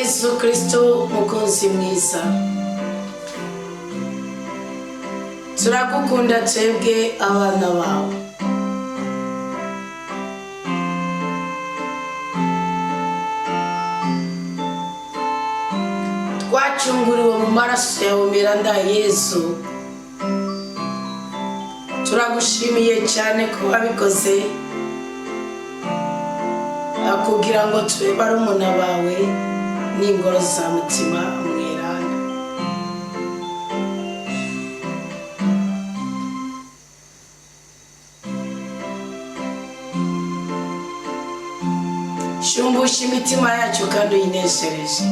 Yesu Kristo mukunzi mwiza, turagukunda twebwe abana bawe. Twacunguriwe mu maraso yawe miranda Yesu. Turagushimiye cyane ko wabikoze kugira ngo tube barumuna bawe n'ingoro za mutima mweranda. Shumbusha imitima yacu kandi uyineshereje.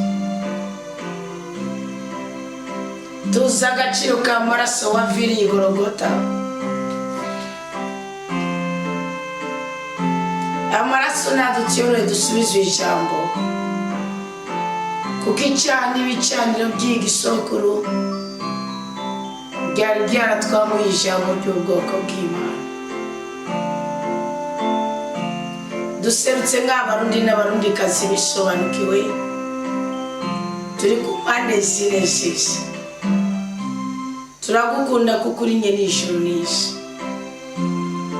Tuzi agaciro k'amaraso waviriye i Golgotha. Amaraso nadutiyore dusubizwe ijambo, kuko icyaha n'ibicaniro by'igisokuru byari byaratwamuye ijambo ry'ubwoko bw'Imana. Duserutse nk'abarundi n'abarundikazi bisobanukiwe, turi ku mpande zinesheje. Turagukunda kuko uri nye n'ijuru n'isi.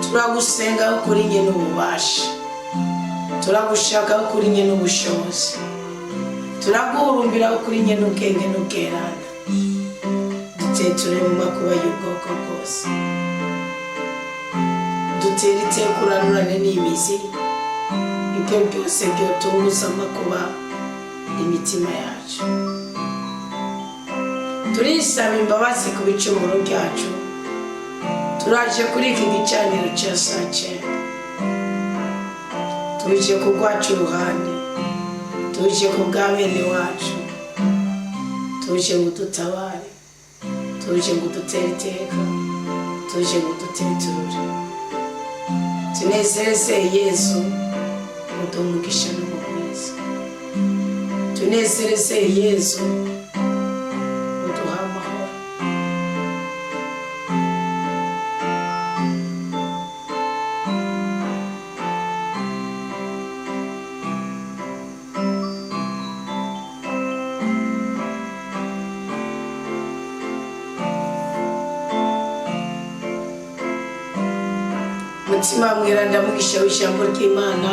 Turagusenga kuko uri nye n'ububasha. Turagushaka kuko uri nye n'ubushobozi. Turaguhurumbira kuko uri nye n'ubwenge n'ubweranda. Duteture mu makuba y'ubwoko bwose. Dutere iteka uranurane n'imizi, ibyo byose byotunguza amakuba imitima yacu. Turisaba imbabazi ku bicumuro byacu. Turaje kuri iki gicaniro cya saa cyenda. Tuje ku rwacu ruhande, tuje ku bwa bene wacu, tuje ngo dutabare, tuje ngo dutere iteka, tuje ngo duteturure. Tunezereze Yesu uduhe umugisha n'ubwiza. Tunezereze Yesu uduhe amahoro. Mutima mweranda mugisha w'ijambo ry'Imana,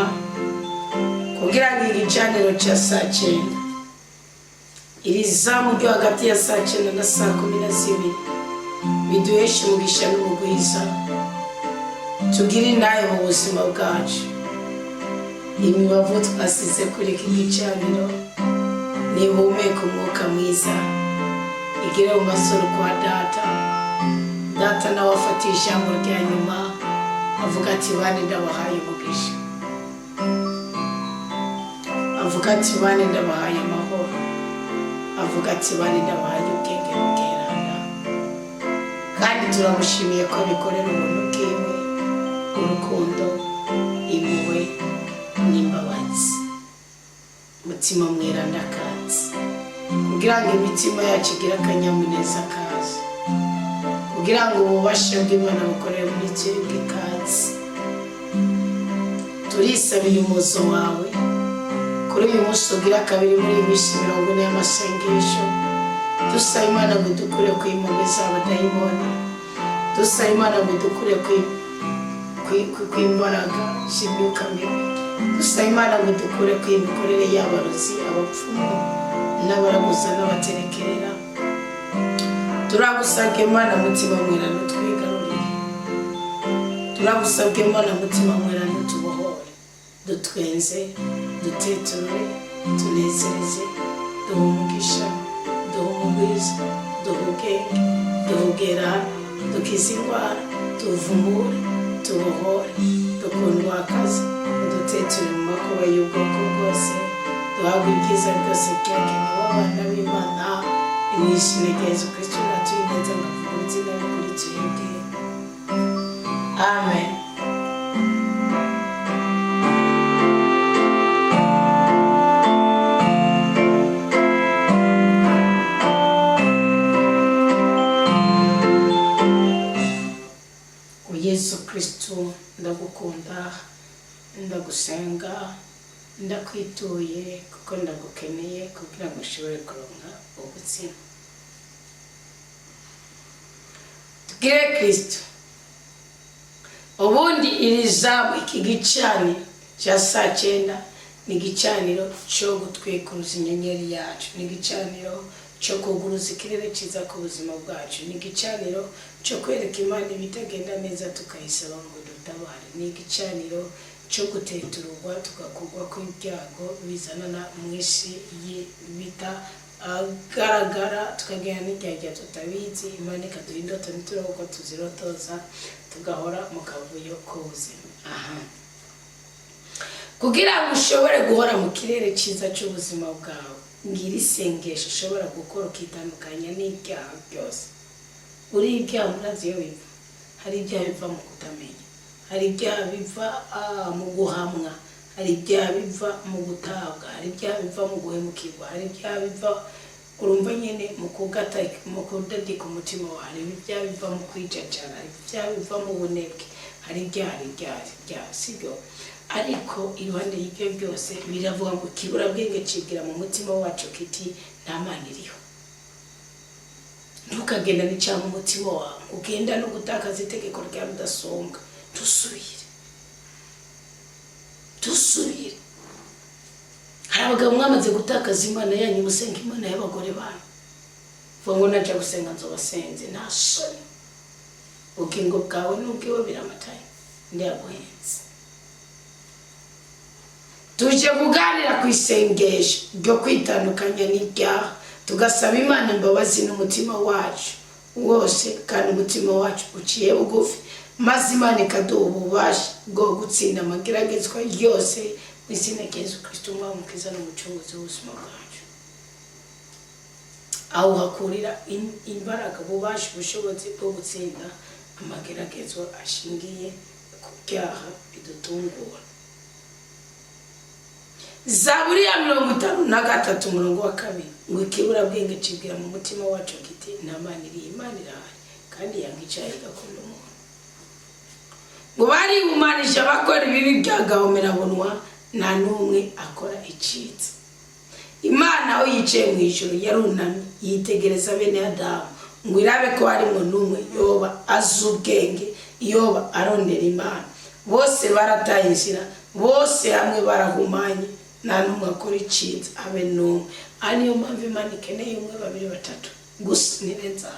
kugira ngo igicaniro cya saa cyenda, iri zamu ryo hagati ya saa cyenda na saa 12 biduheshe umugisha n'ubugwiza. Tugire nayo mu buzima bwacu. Imibavu twasize kuri iki gicaniro nihumeka umwuka mwiza, igire mu masoro kwa data. Data nawe afata ijambo rya nyuma avuga ati bane ndabahaye umugisha. Avuga ati bane ndabahaye amahoro. Avuga ati bane ndabahaye ubwenge n'ubweranda. Kandi turamushimiye ko bikorera ubuntu bwiwe, urukundo, impuhwe n'imbabazi. Mutima mweranda kazi, kugira ngo imitima yacu igire akanyamuneza kazi, kugira ngo ububasha bw'Imana bukorere muri twebwe kazi. Turisabira umuzo wawe kuri uyu munsi ugira kabiri muri iyi minsi 40 y'amasengesho. Dusaba Imana ngo dukure kw'impuhwe z'abadayimoni. Dusaba Imana ngo dukure kw'imbaraga z'imyuka mibi. Dusaba Imana ngo dukure kw'imikorere y'abarozi, abapfumu n'abaraguza n'abaterekerera. Turagusabye Imana mutima mweranda twigarurire. Turagusabye Imana mutima mweranda tubohore, dutwenze, duteturure, tunezereze, duhe umugisha, duhe umugwiza, duhe ubwenge, duhe ubweranda, dukize indwara, tuvumure, tubohore, dukundwa akazi, duteture mu makuba y'ubwoko bwose. Duhabwe ibyiza byose byagenewe abana b'Imana. Mu izina rya Yesu Kristo natuyineza ngavuga izina kuri twebwe. Amen. Yesu Kristo ndagukunda, ndagusenga, ndakwituye kuko ndagukeneye kugira ngo ushobore kuronka ubuzima. Tugire Kristo. Ubundi iri jambo iki gicaniro cya saa 9 ni igicaniro cyo gutwikuruza inyenyeri yacu, ni igicaniro cyo kuguruza ikirere cyiza ku buzima bwacu, ni igicaniro cyo kwereka Imana ibitagenda neza tukayisaba ngo dutabare, ni igicaniro cyo guteturwa tukakugwa kw'ibyago bizanana mu isi bita agaragara, tukagera n'ijya tutabizi. Imana ikaduha indoto ntitureho ko tuzirotoza, tugahora mu kavuyo k'ubuzima. Kugira ngo ushobore guhora mu kirere cyiza cy'ubuzima bwawe, ngiri sengesho ushobora gukora ukitandukanya n'ibyaha byose. Uri ibyaha murazi yo biva, hari ibyaha biva mu kutamenya, hari ibyaha biva mu guhamwa, hari ibyaha biva mu gutabwa, hari ibyaha biva mu guhemukirwa, hari ibyaha biva urumva nyine mu kugata mu kudadika umutima wawe, hari ibyaha biva mu kwicacara, hari ibyaha biva mu bunebwe, hari ibyaha sibyo. Ariko iruhande y'ibyo byose biravuga ngo kibura bwenge cibwira mu mutima wacu kiti nta Mana iriho. Ntukagenda n'icyaha mu mutima wawe, ugenda no gutakaza itegeko rya rudasumbwa. Tusubire. Hari abagabo mwamaze gutakaza Imana yanyu, musenga Imana y'abagore banyu. Vuga ngo naje gusenga nzobasenze, nta soni. Ubugingo bwawe n'ubwiwe biramataye, ndaguhenze. Tuje kuganira ku isengesho ryo kwitandukanya n'ibyaha, tugasaba Imana imbabazi n'umutima wacu wose, kandi umutima wacu uciye bugufi, maze Imana ikaduha ububasha bwo gutsinda amageragezwa yose mu izina rya Yesu Kristo, umwami mukiza n'umucunguzi w'ubuzima bwacu. Aho hakurira imbaraga, ububasha, ubushobozi bwo gutsinda amageragezwa ashingiye ku byaha bidutungura. Zaburi ya 53 umurongo wa 2 ngo ikibura bwenge cibwira mu mutima wacu kiti nta Mana iri. Imana irahari kandi yangicaye igakunda umuntu. Ngo bari umanije abakora ibibi byagahomera bunwa, nta n'umwe akora icitse. Imana aho yicaye mu ijuru yarunamye yitegereza bene Adamu ngo irabe ko harimo n'umwe yoba azubwenge, yoba arondera Imana. Bose barataye inzira, bose hamwe barahumanye, nta n'umwe akora icitse habe n'umwe. Ariyo mpamvu Imana ikeneye 1, 2, 3 gusa nirenza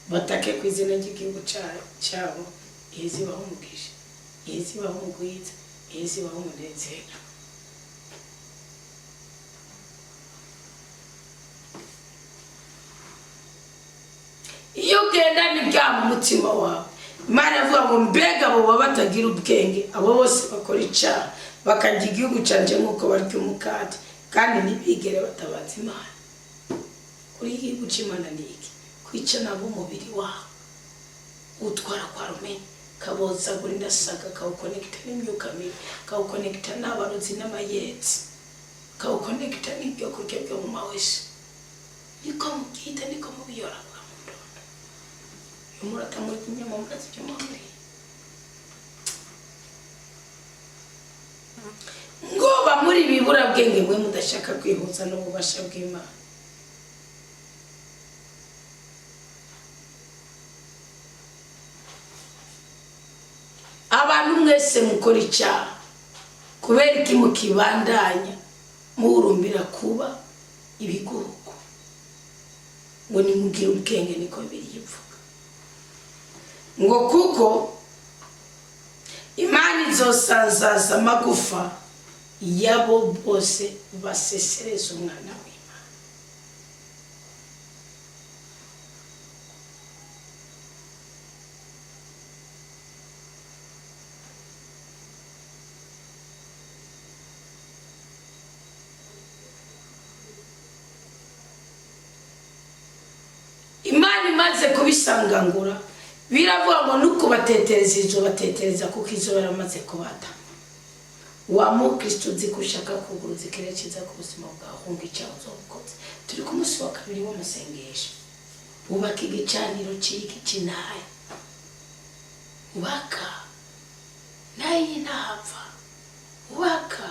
batake ku izina ry'igihugu cyabo, iheze baho umugisha, iheze baho umugwiza, iheze baho umunezero. Iyo ugenda n'ibyaha mu mutima wawe, Imana avuga ngo mbega abo baba batagira ubwenge, abo bose bakora icyaha bakarya igihugu canje nk'uko barya umukate, kandi ntibigere batabaza Imana. Kuri igihugu cy'Imana ni iki? Kwica nabo umubiri wawe, utwara kwa rumenye, kaboza buri ndasaga, kawukonekita n'imyuka mibi, kawukonekita n'abarozi n'amayetsi, kawukonekita n'ibyo kurya byo mu mawese. Niko mukita, niko mubiyora bwa mundondo. Umurata muri inyama murazi byo muri. Ngoba muri bibura bwenge mwe mudashaka kwihuza n'ububasha bw'Imana. Abantu mwese mukora icyaha, kubera iki mukibandanya murumbira kuba ibiguruko? Ngo nimugire ubwenge, niko birivuga. Ngo kuko Imana izosanzaza amagufa yabo bose basesereza umwana w'Imana. Imana imaze kubisangangura, biravuga ngo nuko batetereza izo batetereza kuko izo baramaze kubata. Wa mukristo zikushaka kuguruza ikirere cyiza ku buzima bwawe, hunga icyaha uzobukoze. Turi ku munsi wa 2 w'amasengesho. Ubaka igicaniro cy'iki kinaye, ubaka naye ntapfa, waka.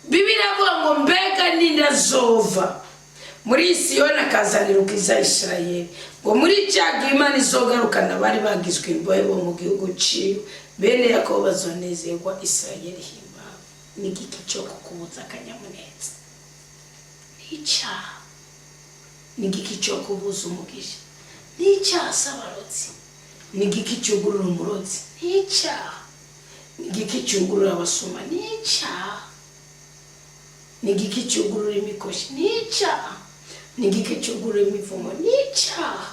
Biblia ngo mbega ninda zova muri Siyoni akazanira ukiza Isirayeli ngo muri cyagihe Imana izogarukana bari bagizwe imbohe bo mu gihugu ciyo bene Yakobo bazonezerwa Isirayeli himba n'igiki cyo kukubuza akanyamuneza n'icyaha n'igiki cyo kubuza umugisha n'icyaha sabarotsi n'igiki cyugurura umurotsi n'icyaha n'igiki cyugurura abasoma n'icyaha n'igiki cyugurura imikoshi n'icyaha n'igiki cyugurura imivumo n'icyaha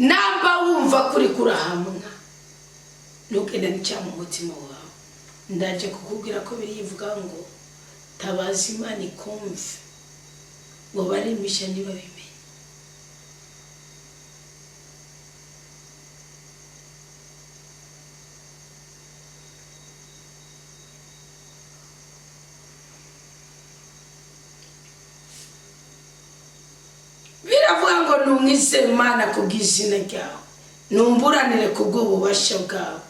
namba wumva kuri kurahamwa ntukenda n'icyaha mu mutima wawe ndaje kukubwira ko birivuga ngo tabaza Imana ikumve ngo barimisha niba bimenye. Biravuga ngo numwise Imana kubw'izina ryawe numburanire kubw'ububasha bwawe.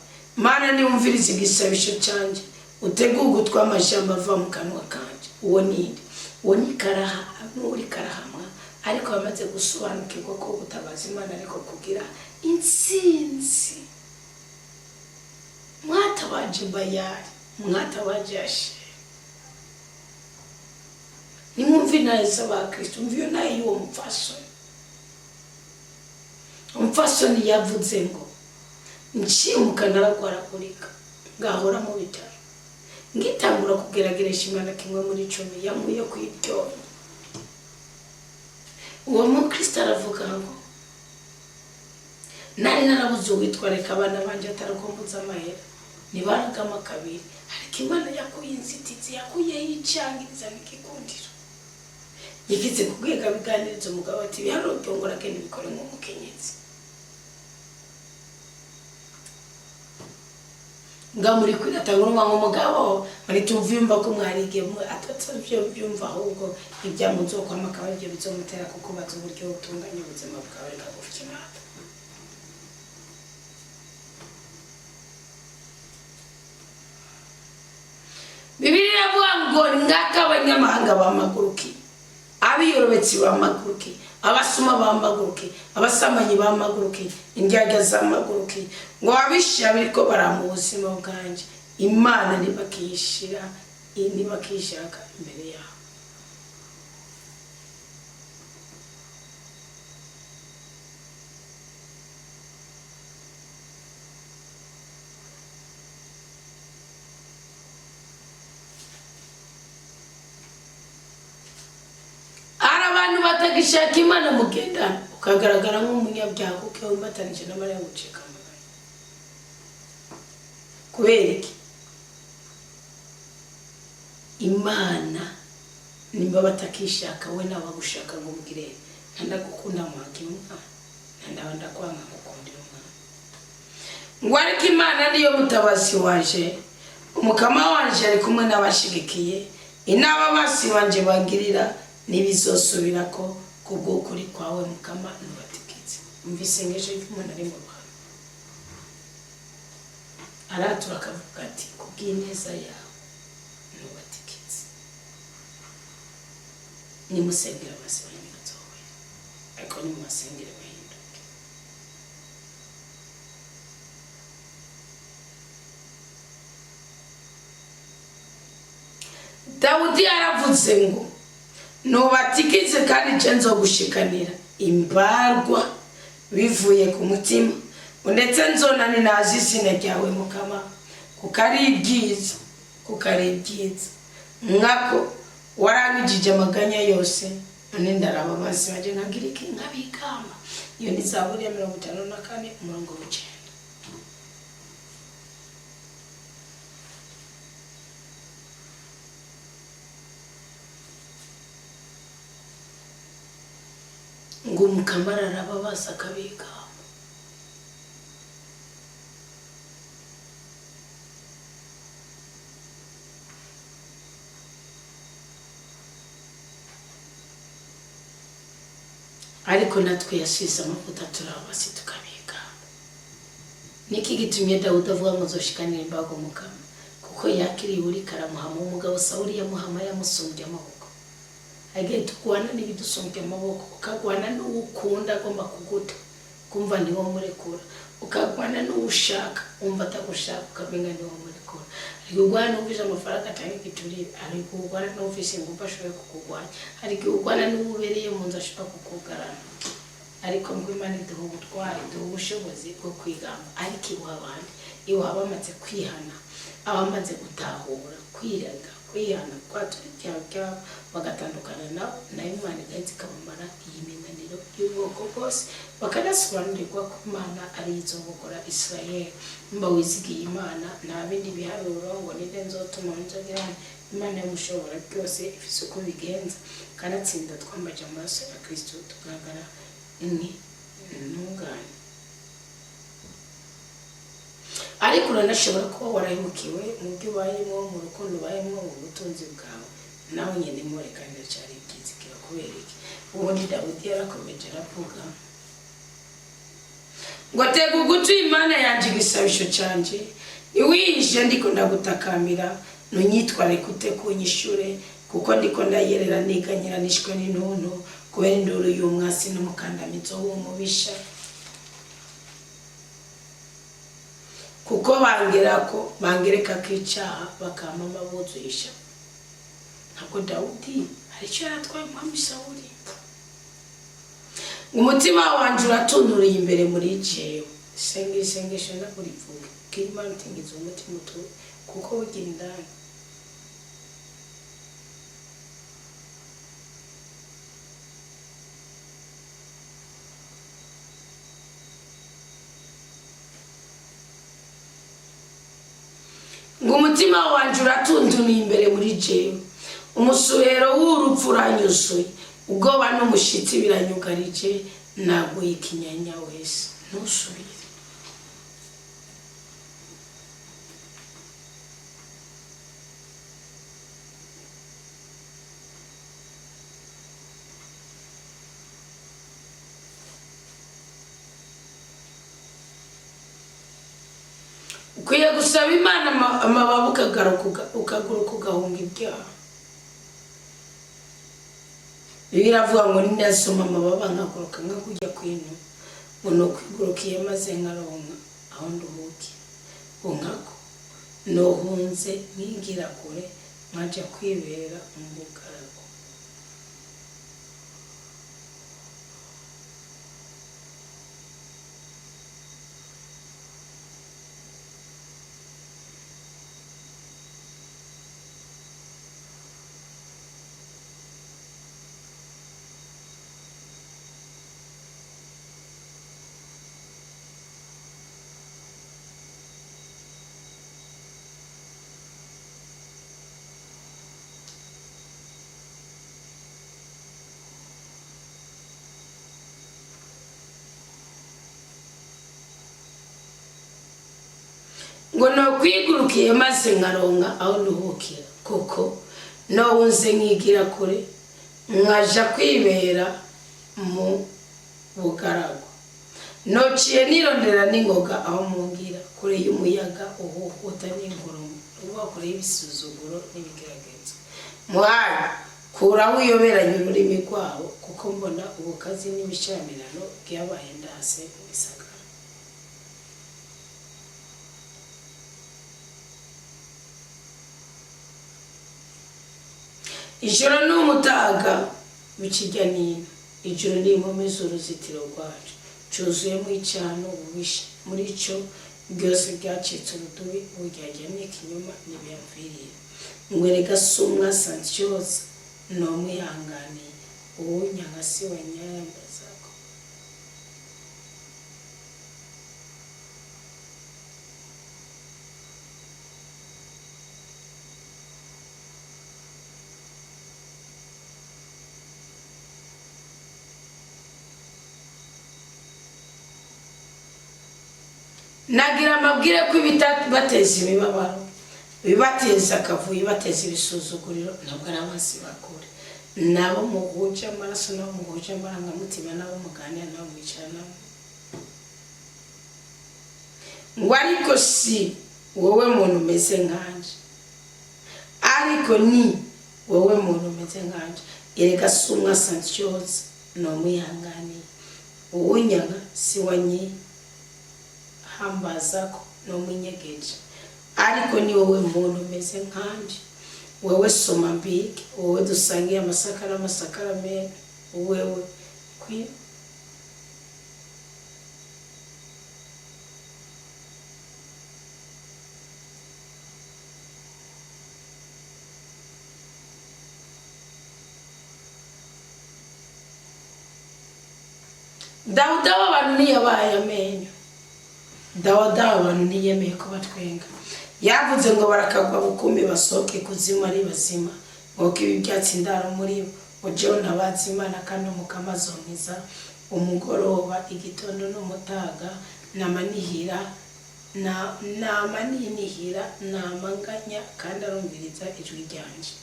Mana niwumvirize igisabisho cyanjye uteguye ugutwi amajambo ava mu kanwa kanje. Uwo ninde? Uwo ni Karaha n'uri Karahamwa ariko bamaze gusobanukirwa ko gutabaza Imana ariko kugira intsinzi. Mwatabaje Bayali, mwatabaje Ashera. Nimwumve neza ba Kristo, mviyo naye uwo mupfasoni. Umupfasoni yavuze ngo nshimuka naragwaragurika ngahora mu bitaro ngitangura kugerageresha Imana kimwe muri 10 yamuye kwiryonya. Uwo mu Kristo aravuga ngo nari narabuze witwareka abana banje atarakombuza amahera nibaragama kabiri ariko Imana yakuye inzitizi yakuye yicangiriza n'ikikundiro. Yigize kugwega biganiriza umugabo ati byarobyongora kandi bikore nk'umukenyezi. Ngamuri kwiratanga n'umwango mugabo muri tumvimba ko mwarige atatavyo byumva ahubwo ibyamunzo kwa makaba byo bizomutera kuko bazo uburyo utunganya ubuzima bwawe bwagufite. Bibiliya yavuga ngo ngaka abanyamahanga bamaguruki abiyorobetsi bamaguruki abasuma bamaguruki abasamanyi bamaguruki indyaga zamaguruki ngo abisha biriko baramu ubuzima bwanje. Imana nibakishira nibakishaka imbere yawe. Batagishaka Imana mugendana ukagaragara nk'umunyabyaha kuko umbatanije n'amara guceka amagana. Kubera iki? Imana nimba batakishaka we nabagushaka ngo mugire ndagukunda mwakimwa ndabanda kwanga gukundira umwana. Ngo ariko Imana niyo mutabazi wanje umukama wanje ari kumwe n'abashigikiye inaba basi wanje bangirira nibizosubira ko kubwo kuri kwawe mukama nubatikitse. Umvise ngeje y'umuntu ari mu Rwanda aratura akavuga ati kubw'ineza yawe nubatikitse nimusengera basi banyatowe ariko nimusengera bahinduke. Dawudi aravuze ngo nubatikize kandi cenzo gushikanira imbarwa bivuye ku mutima ndetse nzonani nazizina ryawe mukama kukaribyiza mwako warangijije amaganya yose none ndaraba basi baje nkagira iki nkabikama. Iyo ni Zaburi ya 54:9. ngo Mukama arababaza akabiga. Ariko natwe yasize amavuta turabasi tukabiga. Niki gitumye Dawudi avuga ngo nzoshikanira imbago Mukama? Kuko yakiriye uri karamuhama umugabo Sawuli yamuhama yamusumbye amaboko. Agiye tukwana n'ibidusumbye amaboko, ukagwana n'ukunda agomba kuguta kumva ni wo murekura, ukagwana n'ushaka umva atagushaka ukamenga ni wo murekura. Ariko ugwana n'ufise amafaranga atanga igiturire, ariko ugwana n'ufise ingumba ashoboye kukugwanya, ariko ugwana n'ubereye mu nzu ashobora kukugarana. Ariko ngo Imana iduha ubutwari, iduha ubushobozi bwo kwigamba. Ariko ibuha abandi, ibuha abamaze kwihana, abamaze gutahura, kwiraga, kwihana, kwatura ibyaha byabo bagatandukana na Imana igahita ikabamara iyi minaniro y'ubwoko bwose, bakanasobanurirwa ko Imana ari izobokora Israel. Mba wizigiye Imana nta bindi biharuro ngo ninde nzotuma nzogirana. Imana yamushobora byose ifise uko bigenza, kanatsinda twambaje amaraso ya Kristo tugaragara ni ntungane. Ariko uranashobora kuba warahemukiwe mu byo ubayemo, mu rukundo ubayemo, mu butunzi bwawe, nawe nyine murekanira cyari ibyizigiro. Kubera iki? Ubundi Dawidi yarakomeje aravuga ngo tega ugutwi Imana yanje igisabisho canje, niwije ndiko ndagutakambira, nunyitware kute kunyishure, kuko ndiko ndayerera niganyiranishwe n'intuntu kubera induru y'umwasi n'umukandamizo w'umubisha. Kuko bangereka ko icyaha bakamama buzuyisha. Ntabwo Dawudi hari icyo yaratwaye umwami Sawuli. Umutima wanje uratunuriye imbere muri jewe, isengesho ndakurivuga, ko Imana itingiza umutima utuje, kuko ugira indani. Ngo umutima wanje uratundumiye imbere muri jewe, umusuhero w'urupfu uranyuzuye, ubwoba n'umushitsi biranyugarije, naguye ikinyanya wese ntusubire. Ukwiye gusaba Imana amababa ukaguruka ugahunga ibyaha. Biravuga ngo ninasoma amababa nkaguruka nkakujya kwino, ngo nokwigurukiye maze nkaronka aho nduhuke. Unkako nohunze nkigira kure nkaja kwibera mu bugaragu. Ngo nokwigurukiye maze nkaronka aho nduhukira, koko nowunze nkigira kure nkaja kwibera mu bugaragu. Nociye nirondera n'ingoga aho mungira, kure y'umuyaga uhuhuta n'inkurumu, uba kure y'ibisuzuguro n'ibigeragezo. Mwana kuraho uyoberanye ururimi rwabo, kuko mbona ubukazi n'ibishamirano byabaye ndase mu gisagara. Ijoro n'umutaga bikijya nino, ijoro ni impome z'uruzitiro rwacu, cyuzuyemo icyano ububisha. Muri cyo byose byacitse urudubi, uburyarya n'ikinyoma n'ibiyamviriye. Ngwereka sumwa santyose nomwihanganiye, uwunyangasi wa nyayambazako. nagira amabwire ko bateza imibabaro bibateza akavuyo bateza ibisuzuguriro ntabwo ari abansi bakure nabo muhuje amaraso nabo muhuje amarangamutima nabo muganira nabo mwicara nabo ngo ariko si wowe muntu umeze nkanje ariko ni wowe muntu umeze nkanje erega sumwa sancioza no mwihangani uwunyaga si wanyi hambazako no mwinyegeje ariko ni wowe muntu umeze nkanje wowe soma mbike wowe dusangiye amasaka n'amasakaramentu wewe kwi Dawuda w'abantu niyabaye amenyo Dawuda w'abantu niyemeye ko batwenga yavuze ngo barakagwa bukumi basoke kuzima ari bazima ngo ibi byatsi ndaro muri bo John abazimana kandi mukamazonkiza umugoroba igitondo no mutaga namanihira namanihira namanganya kandi arumviriza ijwi ryanje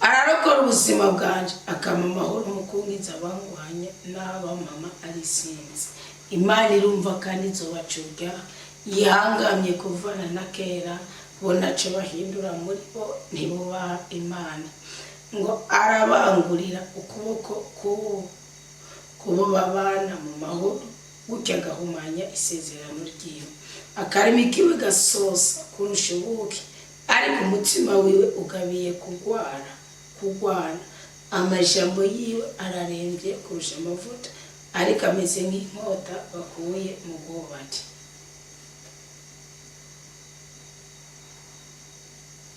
ararokora ubuzima bwanje akama amahoro mukungiza abangwanye n'aba mama arisinze Imana irumva kandi izobacurya yihangamye kuvana na kera bonace bahindura muri bo ntibubaha Imana ngo arabangurira ukuboko kubo babana mu mahoro gutya gahumanya isezerano ryiwe akarimi kiwe gasosa kurusha ubuki ariko umutima wiwe ugabiye kugwana amajambo yiwe ararembye kurusha amavuta ariko ameze nk'inkota bakuye mu bwubati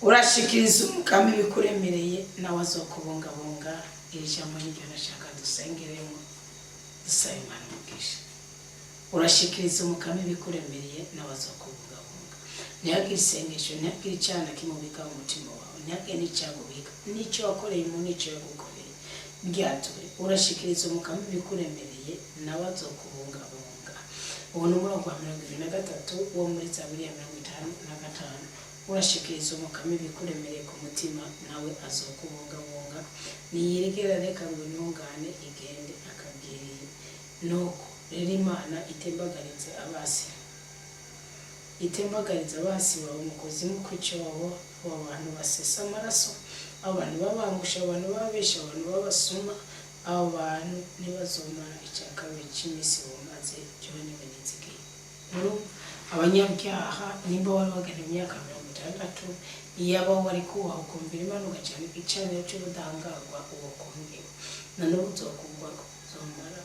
urashikiriza umukami bikuremereye nawe azokubungabunga iri jambo n'iryo nashaka dusengeremo dusabe Imana umugisha urashikiriza umukami bikuremereye nawe azokubungabunga ntihagire isengesho ntihagire icyana kimubika umutima wawe ntihagire n'icyagubika n'icyo wakoreye mu n'icyo yagukoreye byatuye urashikiriza umukami bikuremereye nawe azokubungabunga ubu ni umurongo wa 23 wo muri Zaburi ya 55 urashikiriza umukami bikuremereye ku mutima nawe azokubungabunga niyiregera reka ngo ntungane igende akabwiriye nuko rero Imana itembagarize abasi bawe umukozi mu kwicobo abantu basesa amaraso abantu babangusha abantu babesha abantu babasuma abantu ntibazomara icyakabiri cy'imisi bumaze cyo n'ibinizige abanyabyaha nimba wari wagana imyaka 60 iyaba wari kubaho kumvira Imana ugacana igicaniro cy'ubudahangarwa uwo kumvira na n'ubu uzokugwa zomara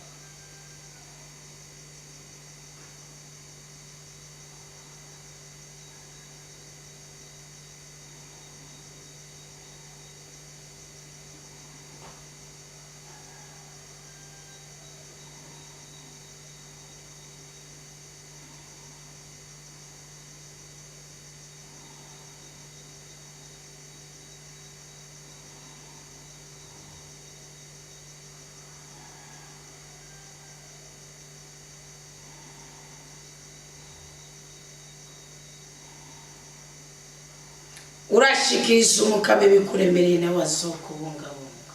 urashikiriza umukami bikuremereye nawe azokubungabunga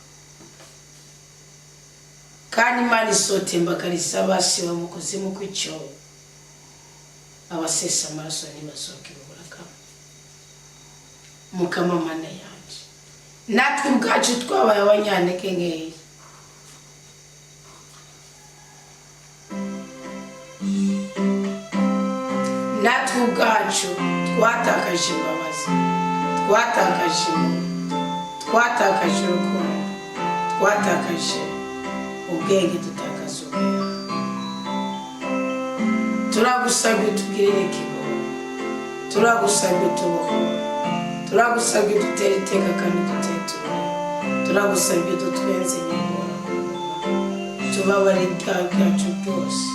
kandi Imana isotembagariza abasi ba mukuzimu kw'icyobo abasesa amaraso ntibasohoke baburaga mukama Mana yanje natwe ubwacu twabaye abanyantege nkeya natwe ubwacu twatakaje imbabazi twatakaje urukundo twatakaje ubwenge dutakaza turagusabye tubwirire kiboho turagusabye tubohore turagusabye dutere iteka kandi duteture turagusabye dutwenze nyibora tubabare ibyaha byacu byose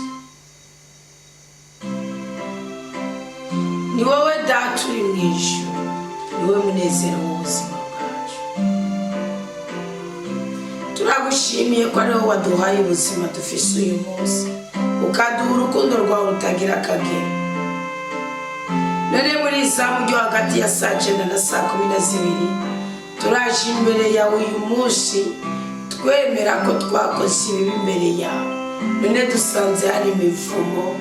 ni wowe data uri mu ijuru niwe munezero w'ubuzima bwacu turagushimiye ko ariho waduhaye ubuzima dufise uyu munsi ukaduha urukundo rwawe rutagira akagero. None muri izamu ryo hagati ya saa 9 na saa 12 turaje imbere yawe uyu munsi twemera ko twakoze ibibi imbere yawe. None dusanze hari imivumo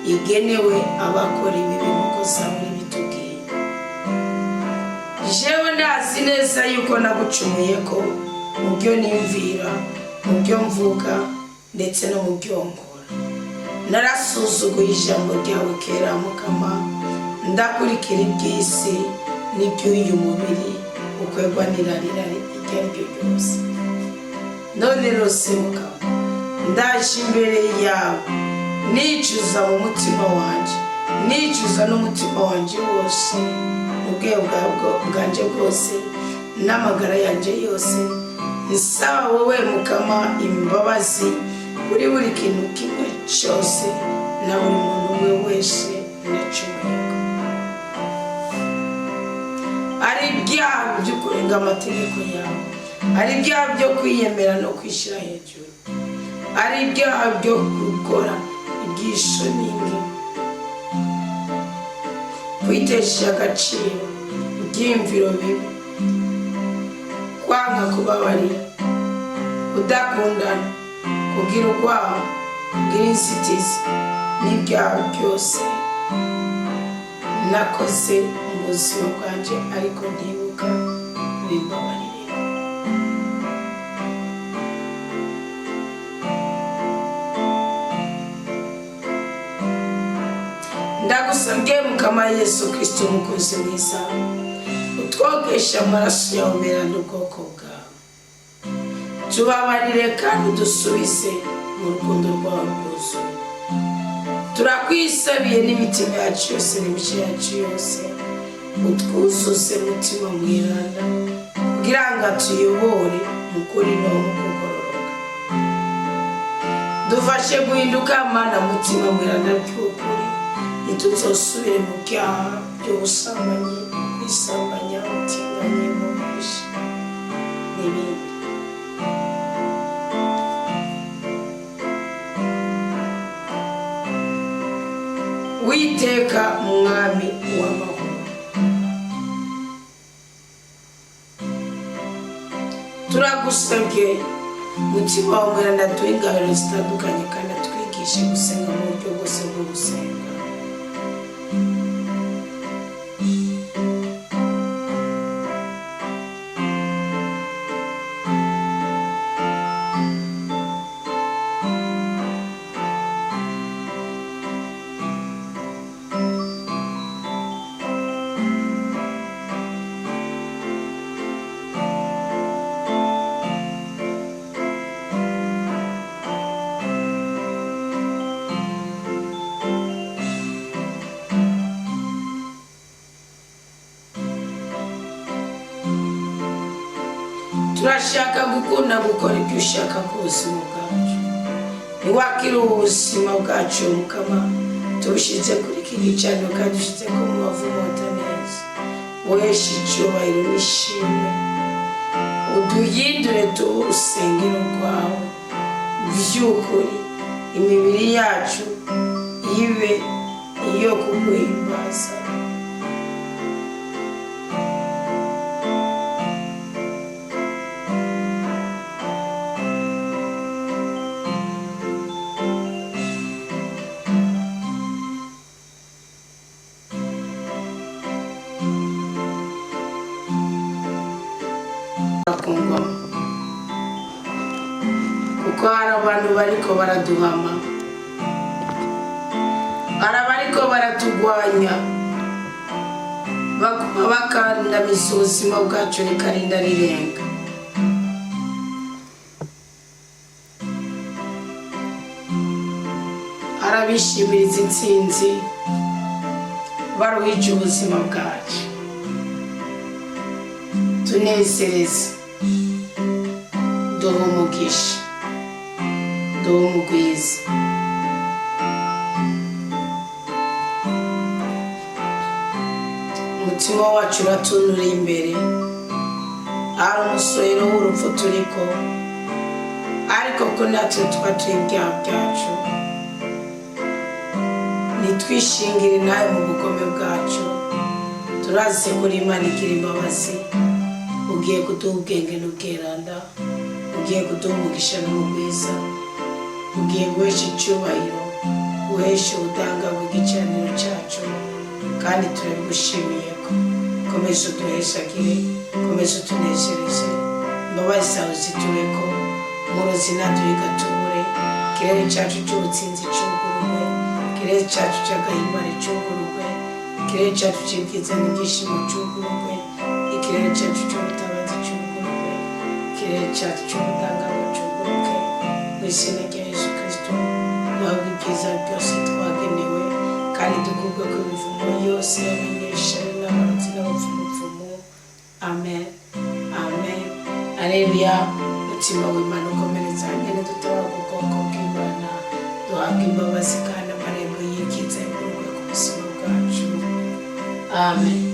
igenewe abakora ibibi nk'uko Zaburi bitubwiye. Jewe ndazi neza yuko nagucumuye ko mu byo nimvira, mu byo mvuga ndetse no mu byo nkora. Narasuzuguye ijambo ryawe kera Mukama, ndakurikira iby'isi n'iby'uyu mubiri ukwegwa n'irarira iryo ari ryo ryose. None rose Mukama, ndaje imbere yawe nicuza mu mutima wanje, nicuza n'umutima wanje wose, ubwenge bwanje bwose n'amagara yanje yose. Nsaba wowe Mukama imbabazi kuri buri kintu kimwe cyose na buri muntu umwe wese nacumuye. Ari ibyaha byo kurenga amategeko yawe, ari ibyaha byo kwiyemera no kwishyira hejuru, ari ibyaha byo gukora iby'isoni, kwitesha agaciro, ibyiyumviro bibi, kwanga kubabarira, kudakundana, kugira urwaho, kugira inzitizi n'ibyaha byose nakoze mu buzima bwanje ariko ntibuka bimbabarire. Ndagusabye Mukama Yesu Kristo umukozi mwiza, utwogesha amaraso yawe merana ubwoko bwawe, tubabarire kandi dusubize mu rukundo rwawe rwuzuye. Turakwisabiye n'imitima yacu yose n'imico yacu yose, utwuzuze mutima mwiranda kugira ngo atuyobore mu kuri no mu kugororoka. Dufashe guhinduka Mana mutima mwiranda by'ukuri, ntituzosubire mu byaha by'ubusambanyi, kwisambanya, ubutinganyi, ububisha n'ibindi. Witeka Mwami w'amahoro, turagusabye mutima wawe mwiranda duhe ingabiro zitandukanye kandi atwigishe gusenga mu buryo bwose bwo gusenga. Turashaka gukunda gukora ibyo ushaka ku buzima bwacu. Niwakira ubuzima bwacu Mukama, tubishyize kuri iki gicaniro kandi dushyize ko mu mavumota neza. Weshe icyubahiro n'ishimwe, uduhindure tube urusengero rwawe by'ukuri, imibiri yacu ibe iyo kuguhimbaza. Kuko hari abantu bariko baraduhama, hari abariko baratugwanya, bakandamiza ubuzima bwacu rikarinda rirenga. Hari abishimiriza intsinzi baruhije ubuzima bwacu. Tunezereze, duhe umugisha, duhe umugwiza. Umutima wacu uratunuriye imbere, hari umusohero w'urupfu turiko, ariko ko natwe tuba turi ibyaha byacu, nitwishingire nawe mu bugome bwacu. Turazi kuri Imana igira imbabazi, ugiye kuduha ubwenge n'ubweranda, ugiye kuduha umugisha n'ubwiza, ugiye guhesha icyubahiro, guhesha ubutanga bw'igicaniro cyacu, kandi turabigushimiye ko komeza uduheshagire, komeza utunezereze, imbabazi zawe zitubeko, umurozi ntaduhigatubure, ikirere cyacu cy'ubutsinzi cyugururwe, ikirere cyacu cy'agahimbare cyugururwe, ikirere cyacu cy'ibyiza n'ibyishimo cyugururwe, ikirere cyacu cy'ubutabazi cyugururwe, ikirere cyacu cy'ubutangabo cyugururwe, mu izina rya Yesu Kristo. Duhabwe ibyiza byose twagenewe, kandi dukubwe ku mivumo yose y'abanyesha n'abarozi n'abapfumupfumu. Amen, amen. Haleluya. Mutima w'Imana ukomereza nyine dutabaga ubwoko bw'Imana, duhabwe imbabazi kandi amarembo y'ibyiza yugururwe ku buzima bwacu. Amen.